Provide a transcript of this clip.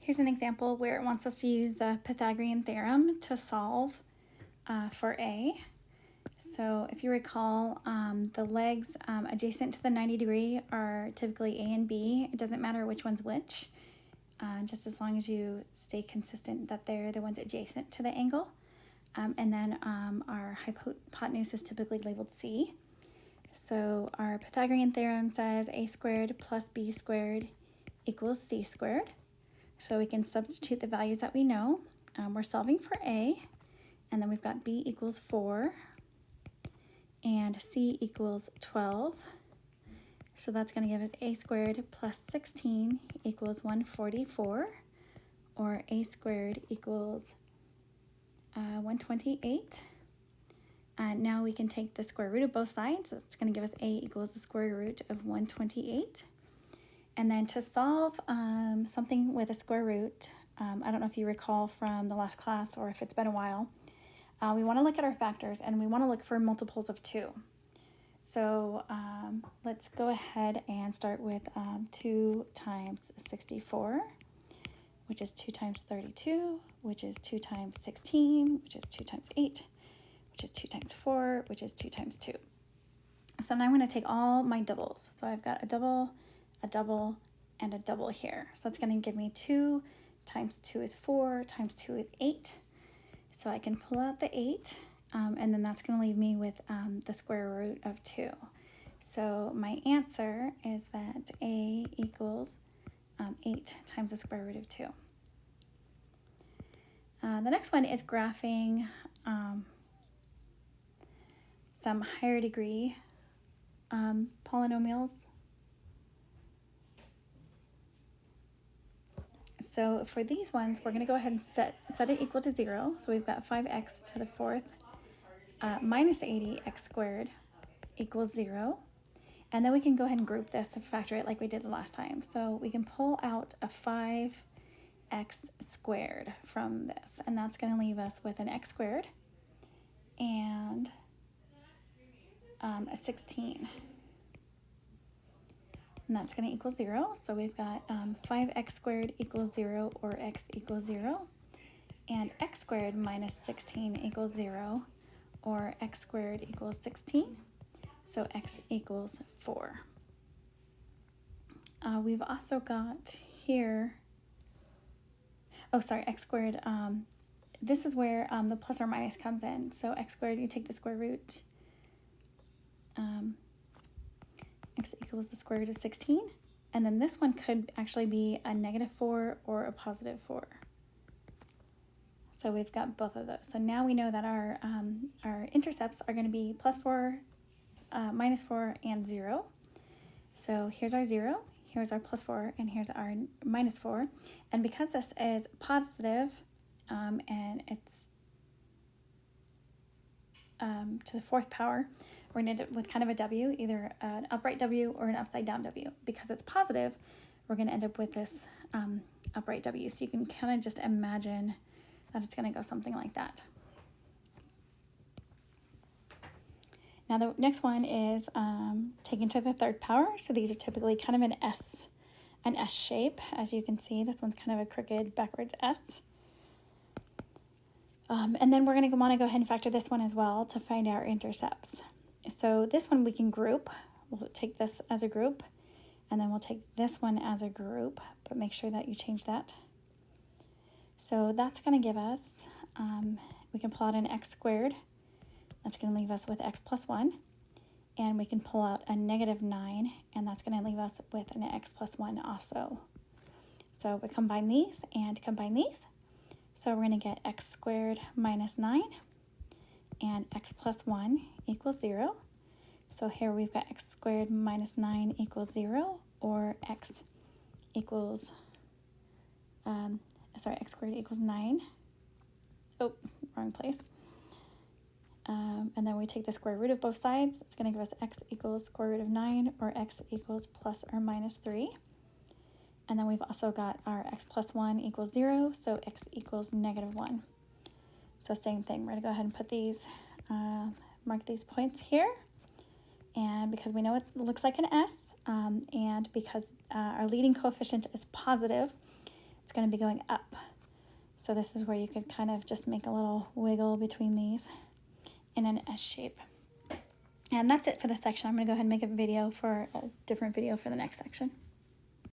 Here's an example where it wants us to use the Pythagorean theorem to solve for A. So if you recall, the legs adjacent to the 90 degree are typically A and B. It doesn't matter which one's which, just as long as you stay consistent that they're the ones adjacent to the angle. And then our hypotenuse is typically labeled C. So our Pythagorean theorem says a squared plus b squared equals c squared. So we can substitute the values that we know. We're solving for a, and then we've got b equals 4 and c equals 12. So that's going to give us a squared plus 16 equals 144, or a squared equals 128. Now we can take the square root of both sides. That's going to give us a equals the square root of 128. And then to solve something with a square root, I don't know if you recall from the last class or if it's been a while, we want to look at our factors and we want to look for multiples of 2. So let's go ahead and start with 2 times 64, which is 2 times 32, which is 2 times 16, which is 2 times 8, which is 2 times 4, which is 2 times 2. So now I'm going to take all my doubles. So I've got a double, and a double here. So it's going to give me 2 times 2 is 4, times 2 is 8. So I can pull out the 8, and then that's going to leave me with the square root of 2. So my answer is that a equals 8 times the square root of 2. The next one is graphing some higher degree polynomials. So for these ones, we're going to go ahead and set it equal to 0. So we've got 5x to the 4th minus 80x squared equals 0. And then we can go ahead and group this and factor it like we did the last time. So we can pull out a 5x squared from this. And that's going to leave us with an x squared and a 16. And that's going to equal 0. So we've got 5x squared equals 0, or x equals 0. And x squared minus 16 equals 0, or x squared equals 16. So x equals 4. We've also got here, x squared. This is where the plus or minus comes in. So x squared, you take the square root. X equals the square root of 16. And then this one could actually be a -4 or a +4. So we've got both of those. So now we know that our intercepts are going to be +4, -4, and 0. So here's our 0, here's our +4, and here's our -4. And because this is positive, and it's to the 4th power, we're going to end up with kind of a W, either an upright W or an upside down W. Because it's positive, we're going to end up with this upright W. So you can kind of just imagine that it's going to go something like that. Now the next one is taken to the 3rd power. So these are typically kind of an S shape. As you can see, this one's kind of a crooked backwards S. And then we're going to want to go ahead and factor this one as well to find our intercepts. So this one we can group. We'll take this as a group, and then we'll take this one as a group, but make sure that you change that. So that's going to give us, we can pull out an x squared. That's going to leave us with x plus 1. And we can pull out a -9, and that's going to leave us with an x plus 1 also. So we combine these and combine these. So we're going to get x squared minus 9 and x plus 1 equals 0. So here we've got x squared minus 9 equals 0, or x equals, x squared equals 9. Oh, wrong place. And then we take the square root of both sides. It's going to give us x equals square root of 9, or x equals plus or minus 3. And then we've also got our x plus 1 equals 0, so x equals -1. So same thing, we're going to go ahead and put these, mark these points here. And because we know it looks like an S, and because our leading coefficient is positive, it's going to be going up. So this is where you could kind of just make a little wiggle between these in an S shape. And that's it for this section. I'm going to go ahead and make a different video for the next section.